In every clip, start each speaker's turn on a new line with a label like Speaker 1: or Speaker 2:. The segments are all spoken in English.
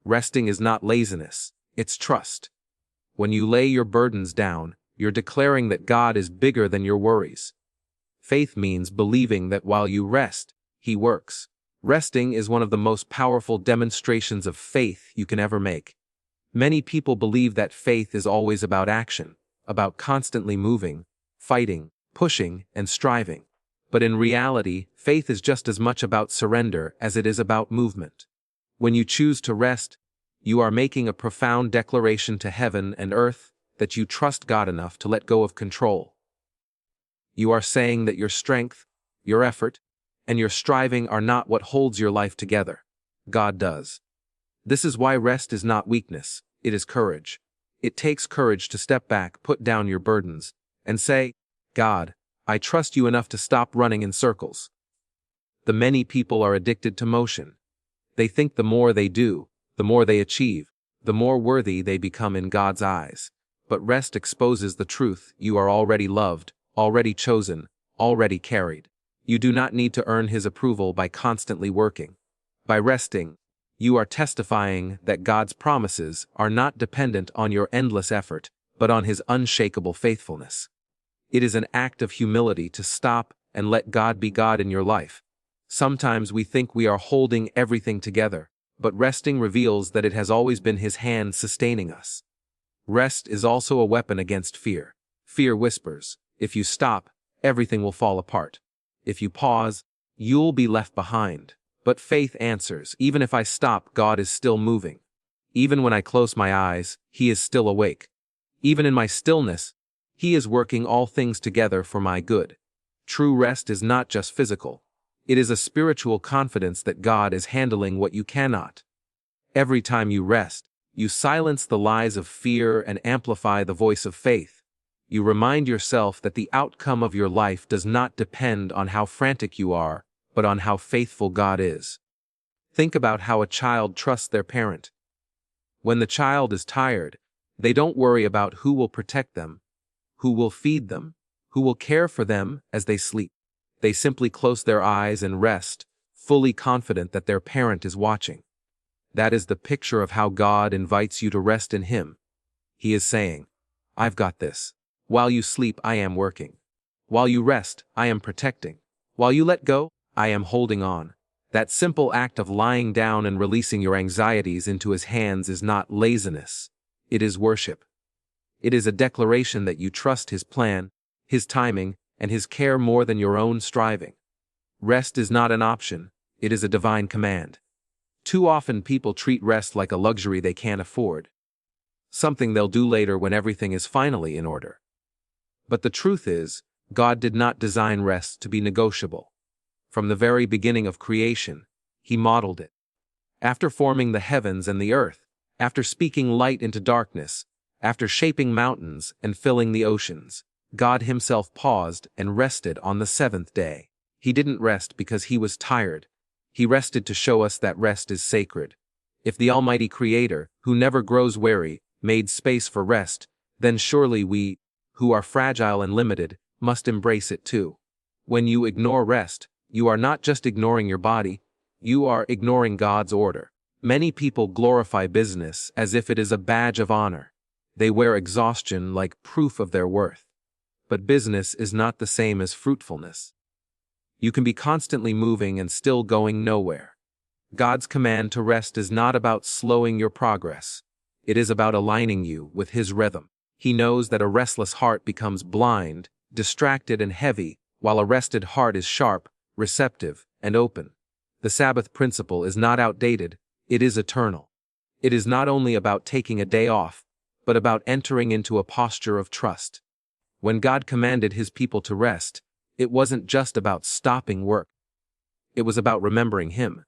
Speaker 1: Resting is not laziness, it's trust. When you lay your burdens down, you're declaring that God is bigger than your worries. Faith means believing that while you rest, He works. Resting is one of the most powerful demonstrations of faith you can ever make. Many people believe that faith is always about action, about constantly moving, fighting, pushing, and striving. But in reality, faith is just as much about surrender as it is about movement. When you choose to rest, you are making a profound declaration to heaven and earth that you trust God enough to let go of control. You are saying that your strength, your effort, and your striving are not what holds your life together. God does. This is why rest is not weakness, it is courage. It takes courage to step back, put down your burdens, and say, God, I trust you enough to stop running in circles. The many people are addicted to motion. They think the more they do, the more they achieve, the more worthy they become in God's eyes. But rest exposes the truth: you are already loved, already chosen, already carried. You do not need to earn His approval by constantly working. By resting, you are testifying that God's promises are not dependent on your endless effort, but on His unshakable faithfulness. It is an act of humility to stop and let God be God in your life. Sometimes we think we are holding everything together, but resting reveals that it has always been His hand sustaining us. Rest is also a weapon against fear. Fear whispers, if you stop, everything will fall apart. If you pause, you'll be left behind. But faith answers, even if I stop, God is still moving. Even when I close my eyes, He is still awake. Even in my stillness, He is working all things together for my good. True rest is not just physical. It is a spiritual confidence that God is handling what you cannot. Every time you rest, you silence the lies of fear and amplify the voice of faith. You remind yourself that the outcome of your life does not depend on how frantic you are, but on how faithful God is. Think about how a child trusts their parent. When the child is tired, they don't worry about who will protect them, who will feed them, who will care for them as they sleep. They simply close their eyes and rest, fully confident that their parent is watching. That is the picture of how God invites you to rest in Him. He is saying, I've got this. While you sleep, I am working. While you rest, I am protecting. While you let go, I am holding on. That simple act of lying down and releasing your anxieties into His hands is not laziness. It is worship. It is a declaration that you trust His plan, His timing, and His care more than your own striving. Rest is not an option, it is a divine command. Too often people treat rest like a luxury they can't afford. Something they'll do later when everything is finally in order. But the truth is, God did not design rest to be negotiable. From the very beginning of creation, He modeled it. After forming the heavens and the earth, after speaking light into darkness, after shaping mountains and filling the oceans, God Himself paused and rested on the seventh day. He didn't rest because He was tired. He rested to show us that rest is sacred. If the Almighty Creator, who never grows weary, made space for rest, then surely we, who are fragile and limited, must embrace it too. When you ignore rest, you are not just ignoring your body, you are ignoring God's order. Many people glorify business as if it is a badge of honor. They wear exhaustion like proof of their worth. But business is not the same as fruitfulness. You can be constantly moving and still going nowhere. God's command to rest is not about slowing your progress. It is about aligning you with His rhythm. He knows that a restless heart becomes blind, distracted, and heavy, while a rested heart is sharp, receptive, and open. The Sabbath principle is not outdated, it is eternal. It is not only about taking a day off, but about entering into a posture of trust. When God commanded His people to rest, it wasn't just about stopping work. It was about remembering Him.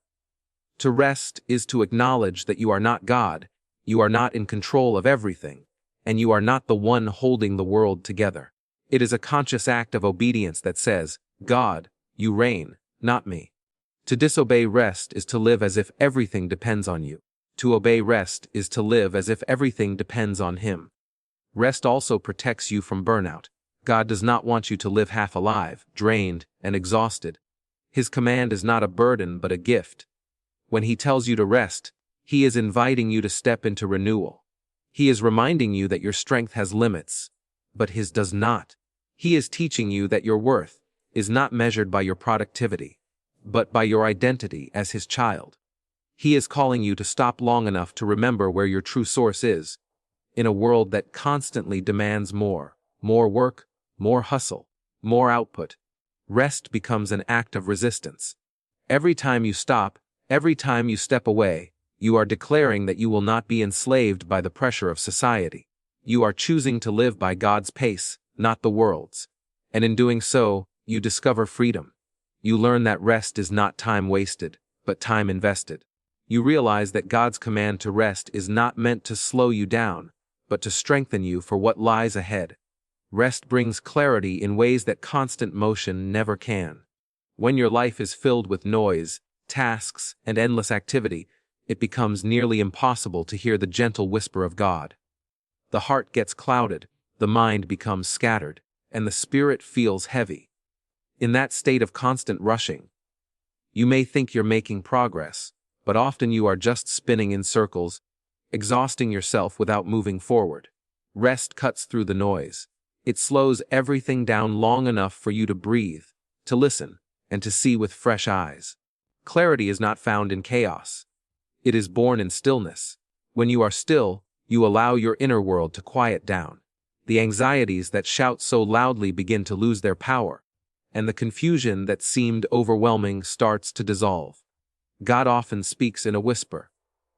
Speaker 1: To rest is to acknowledge that you are not God, you are not in control of everything, and you are not the one holding the world together. It is a conscious act of obedience that says, God, you reign, not me. To disobey rest is to live as if everything depends on you. To obey rest is to live as if everything depends on Him. Rest also protects you from burnout. God does not want you to live half alive, drained, and exhausted. His command is not a burden but a gift. When He tells you to rest, He is inviting you to step into renewal. He is reminding you that your strength has limits, but his does not. He is teaching you that your worth is not measured by your productivity, but by your identity as his child. He is calling you to stop long enough to remember where your true source is. In a world that constantly demands more work, more hustle, more output, rest becomes an act of resistance. Every time you stop, every time you step away, you are declaring that you will not be enslaved by the pressure of society. You are choosing to live by God's pace, not the world's. And in doing so, you discover freedom. You learn that rest is not time wasted, but time invested. You realize that God's command to rest is not meant to slow you down, but to strengthen you for what lies ahead. Rest brings clarity in ways that constant motion never can. When your life is filled with noise, tasks, and endless activity, it becomes nearly impossible to hear the gentle whisper of God. The heart gets clouded, the mind becomes scattered, and the spirit feels heavy. In that state of constant rushing, you may think you're making progress, but often you are just spinning in circles, exhausting yourself without moving forward. Rest cuts through the noise. It slows everything down long enough for you to breathe, to listen, and to see with fresh eyes. Clarity is not found in chaos. It is born in stillness. When you are still, you allow your inner world to quiet down. The anxieties that shout so loudly begin to lose their power, and the confusion that seemed overwhelming starts to dissolve. God often speaks in a whisper,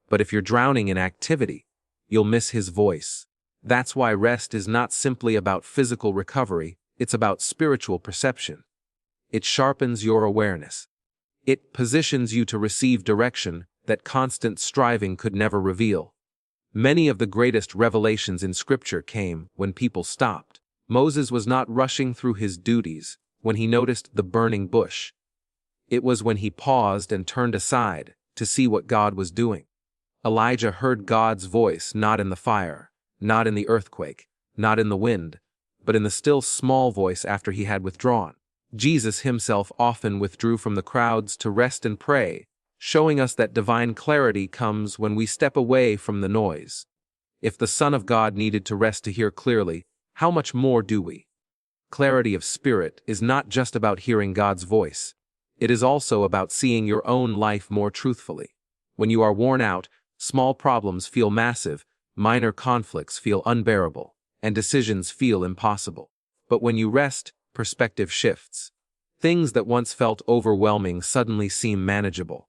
Speaker 1: but if you're drowning in activity, you'll miss his voice. That's why rest is not simply about physical recovery, it's about spiritual perception. It sharpens your awareness. It positions you to receive direction that constant striving could never reveal. Many of the greatest revelations in Scripture came when people stopped. Moses was not rushing through his duties when he noticed the burning bush. It was when he paused and turned aside to see what God was doing. Elijah heard God's voice not in the fire, not in the earthquake, not in the wind, but in the still small voice after he had withdrawn. Jesus himself often withdrew from the crowds to rest and pray, showing us that divine clarity comes when we step away from the noise. If the Son of God needed to rest to hear clearly, how much more do we? Clarity of spirit is not just about hearing God's voice. It is also about seeing your own life more truthfully. When you are worn out, small problems feel massive, minor conflicts feel unbearable, and decisions feel impossible. But when you rest, perspective shifts. Things that once felt overwhelming suddenly seem manageable.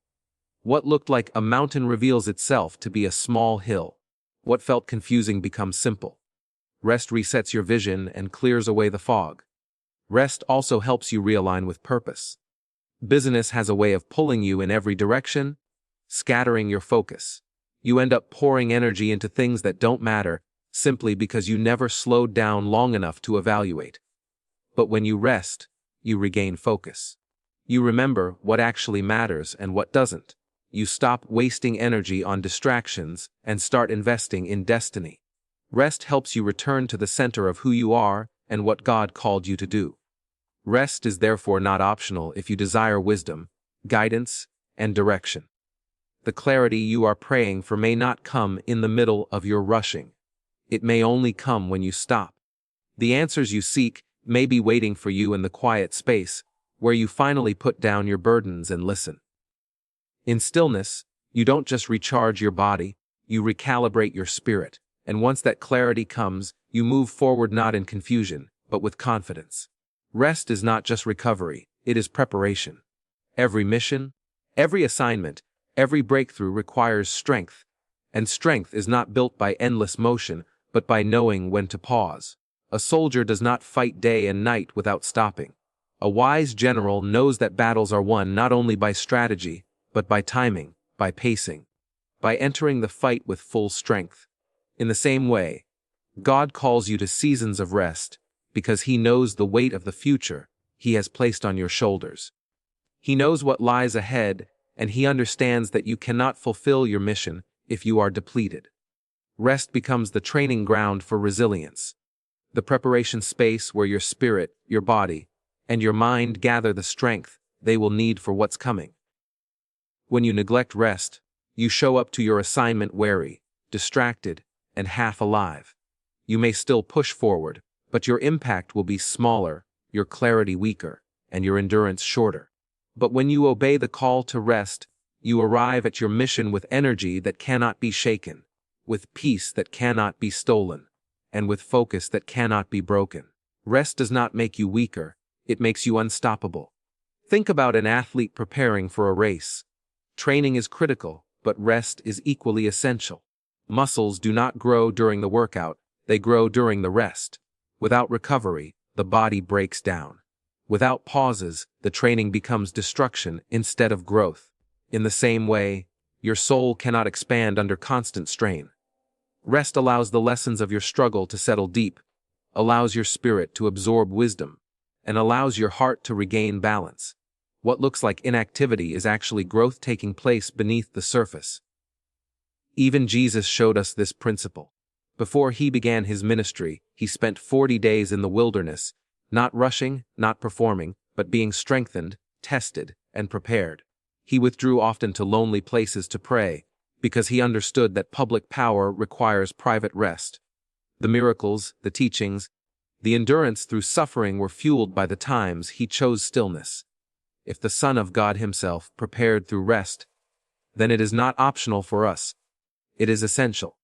Speaker 1: What looked like a mountain reveals itself to be a small hill. What felt confusing becomes simple. Rest resets your vision and clears away the fog. Rest also helps you realign with purpose. Busyness has a way of pulling you in every direction, scattering your focus. You end up pouring energy into things that don't matter, simply because you never slowed down long enough to evaluate. But when you rest, you regain focus. You remember what actually matters and what doesn't. You stop wasting energy on distractions and start investing in destiny. Rest helps you return to the center of who you are and what God called you to do. Rest is therefore not optional if you desire wisdom, guidance, and direction. The clarity you are praying for may not come in the middle of your rushing. It may only come when you stop. The answers you seek may be waiting for you in the quiet space, where you finally put down your burdens and listen. In stillness, you don't just recharge your body, you recalibrate your spirit, and once that clarity comes, you move forward not in confusion, but with confidence. Rest is not just recovery, it is preparation. Every mission, every assignment, every breakthrough requires strength, and strength is not built by endless motion, but by knowing when to pause. A soldier does not fight day and night without stopping. A wise general knows that battles are won not only by strategy, but by timing, by pacing, by entering the fight with full strength. In the same way, God calls you to seasons of rest, because He knows the weight of the future He has placed on your shoulders. He knows what lies ahead, and He understands that you cannot fulfill your mission if you are depleted. Rest becomes the training ground for resilience, the preparation space where your spirit, your body, and your mind gather the strength they will need for what's coming. When you neglect rest, You show up to your assignment wary, distracted, and half alive. You may still push forward, but your impact will be smaller, your clarity weaker, and your endurance shorter. But when you obey the call to rest, you arrive at your mission with energy that cannot be shaken, with peace that cannot be stolen, and with focus that cannot be broken. Rest does not make you weaker, it makes you unstoppable. Think about an athlete preparing for a race. Training is critical, but rest is equally essential. Muscles do not grow during the workout, they grow during the rest. Without recovery, the body breaks down. Without pauses, the training becomes destruction instead of growth. In the same way, your soul cannot expand under constant strain. Rest allows the lessons of your struggle to settle deep, allows your spirit to absorb wisdom, and allows your heart to regain balance. What looks like inactivity is actually growth taking place beneath the surface. Even Jesus showed us this principle. Before he began his ministry, he spent 40 days in the wilderness, not rushing, not performing, but being strengthened, tested, and prepared. He withdrew often to lonely places to pray, because he understood that public power requires private rest. The miracles, the teachings, the endurance through suffering were fueled by the times he chose stillness. If the Son of God himself prepared through rest, then it is not optional for us. It is essential.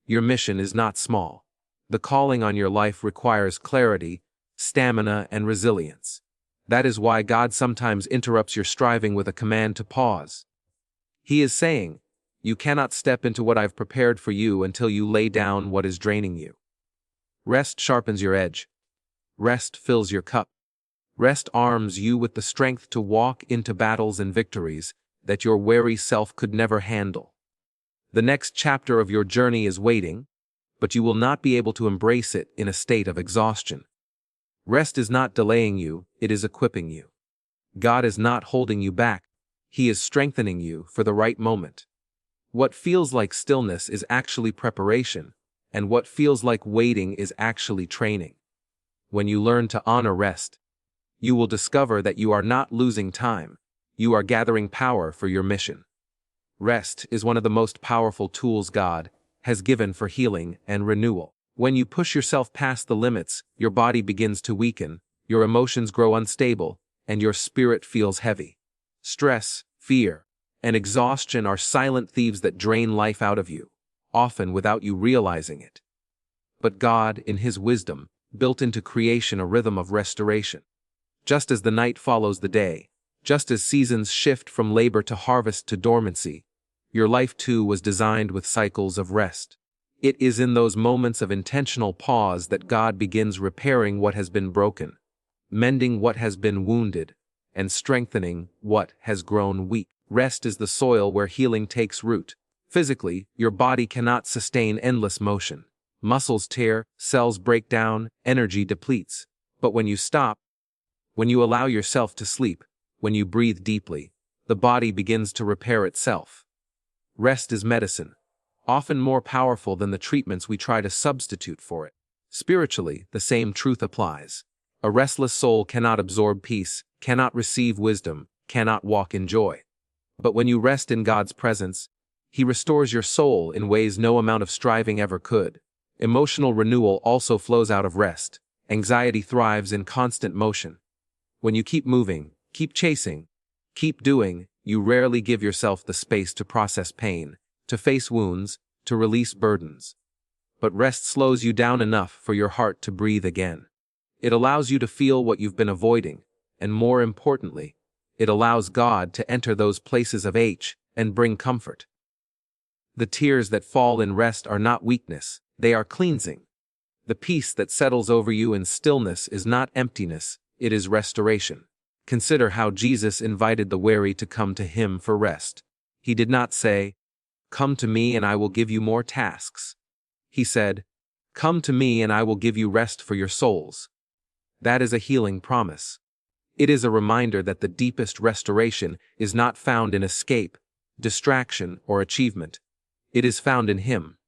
Speaker 1: Your mission is not small. The calling on your life requires clarity, stamina, and resilience. That is why God sometimes interrupts your striving with a command to pause. He is saying, you cannot step into what I've prepared for you until you lay down what is draining you. Rest sharpens your edge. Rest fills your cup. Rest arms you with the strength to walk into battles and victories that your weary self could never handle. The next chapter of your journey is waiting, but you will not be able to embrace it in a state of exhaustion. Rest is not delaying you, it is equipping you. God is not holding you back, He is strengthening you for the right moment. What feels like stillness is actually preparation, and what feels like waiting is actually training. When you learn to honor rest, you will discover that you are not losing time, you are gathering power for your mission. Rest is one of the most powerful tools God has given for healing and renewal. When you push yourself past the limits, your body begins to weaken, your emotions grow unstable, and your spirit feels heavy. Stress, fear, and exhaustion are silent thieves that drain life out of you, often without you realizing it. But God, in His wisdom, built into creation a rhythm of restoration. Just as the night follows the day, just as seasons shift from labor to harvest to dormancy, your life too was designed with cycles of rest. It is in those moments of intentional pause that God begins repairing what has been broken, mending what has been wounded, and strengthening what has grown weak. Rest is the soil where healing takes root. Physically, your body cannot sustain endless motion. Muscles tear, cells break down, energy depletes. But when you stop, when you allow yourself to sleep, when you breathe deeply, the body begins to repair itself. Rest is medicine, often more powerful than the treatments we try to substitute for it. Spiritually, the same truth applies. A restless soul cannot absorb peace, cannot receive wisdom, cannot walk in joy. But when you rest in God's presence, He restores your soul in ways no amount of striving ever could. Emotional renewal also flows out of rest. Anxiety thrives in constant motion. When you keep moving, keep chasing, keep doing, you rarely give yourself the space to process pain, to face wounds, to release burdens. But rest slows you down enough for your heart to breathe again. It allows you to feel what you've been avoiding, and more importantly, it allows God to enter those places of ache and bring comfort. The tears that fall in rest are not weakness, they are cleansing. The peace that settles over you in stillness is not emptiness, it is restoration. Consider how Jesus invited the weary to come to Him for rest. He did not say, "Come to me and I will give you more tasks." He said, "Come to me and I will give you rest for your souls." That is a healing promise. It is a reminder that the deepest restoration is not found in escape, distraction, or achievement. It is found in Him.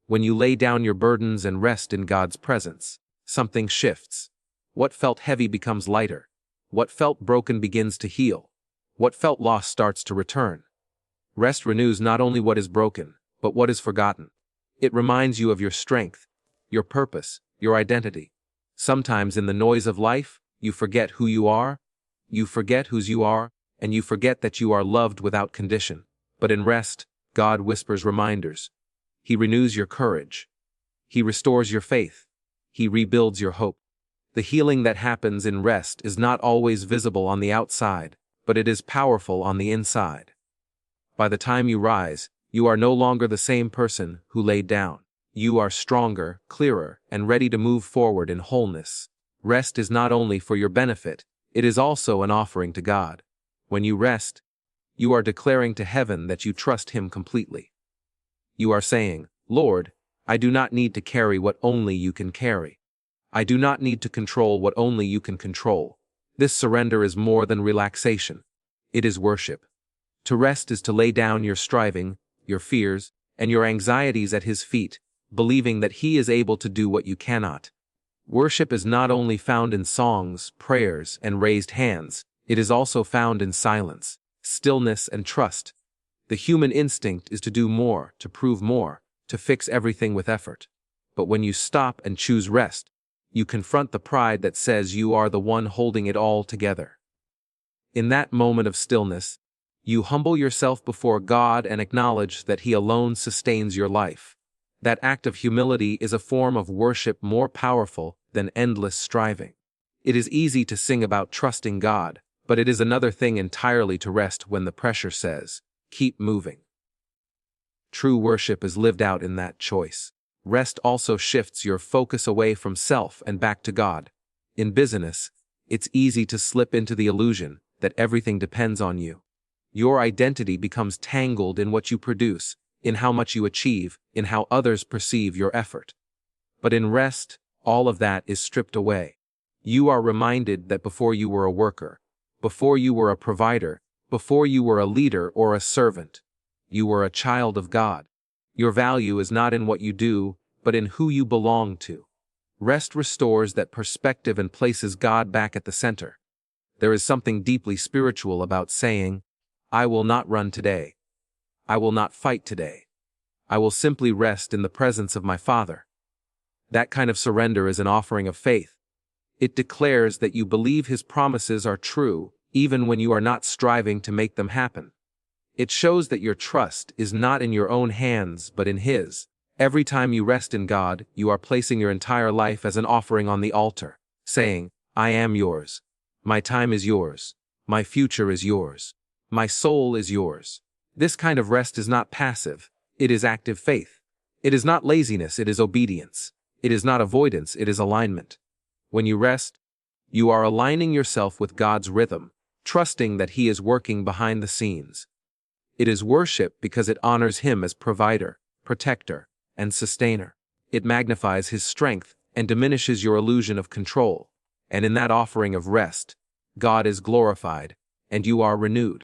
Speaker 1: When you lay down your burdens and rest in God's presence, something shifts. What felt heavy becomes lighter. What felt broken begins to heal. What felt lost starts to return. Rest renews not only what is broken, but what is forgotten. It reminds you of your strength, your purpose, your identity. Sometimes in the noise of life, you forget who you are, you forget whose you are, and you forget that you are loved without condition. But in rest, God whispers reminders. He renews your courage. He restores your faith. He rebuilds your hope. The healing that happens in rest is not always visible on the outside, but it is powerful on the inside. By the time you rise, you are no longer the same person who laid down. You are stronger, clearer, and ready to move forward in wholeness. Rest is not only for your benefit, it is also an offering to God. When you rest, you are declaring to heaven that you trust Him completely. You are saying, Lord, I do not need to carry what only you can carry. I do not need to control what only you can control. This surrender is more than relaxation. It is worship. To rest is to lay down your striving, your fears, and your anxieties at His feet, believing that He is able to do what you cannot. Worship is not only found in songs, prayers, and raised hands, it is also found in silence, stillness, and trust. The human instinct is to do more, to prove more, to fix everything with effort. But when you stop and choose rest, you confront the pride that says you are the one holding it all together. In that moment of stillness, you humble yourself before God and acknowledge that He alone sustains your life. That act of humility is a form of worship more powerful than endless striving. It is easy to sing about trusting God, but it is another thing entirely to rest when the pressure says, keep moving. True worship is lived out in that choice. Rest also shifts your focus away from self and back to God. In business, it's easy to slip into the illusion that everything depends on you. Your identity becomes tangled in what you produce, in how much you achieve, in how others perceive your effort. But in rest, all of that is stripped away. You are reminded that before you were a worker, before you were a provider, before you were a leader or a servant, you were a child of God. Your value is not in what you do, but in who you belong to. Rest restores that perspective and places God back at the center. There is something deeply spiritual about saying, I will not run today. I will not fight today. I will simply rest in the presence of my Father. That kind of surrender is an offering of faith. It declares that you believe His promises are true, even when you are not striving to make them happen. It shows that your trust is not in your own hands, but in His. Every time you rest in God, you are placing your entire life as an offering on the altar, saying, I am yours. My time is yours. My future is yours. My soul is yours. This kind of rest is not passive, it is active faith. It is not laziness, it is obedience. It is not avoidance, it is alignment. When you rest, you are aligning yourself with God's rhythm, trusting that He is working behind the scenes. It is worship because it honors Him as provider, protector, and sustainer. It magnifies His strength and diminishes your illusion of control. And in that offering of rest, God is glorified, and you are renewed.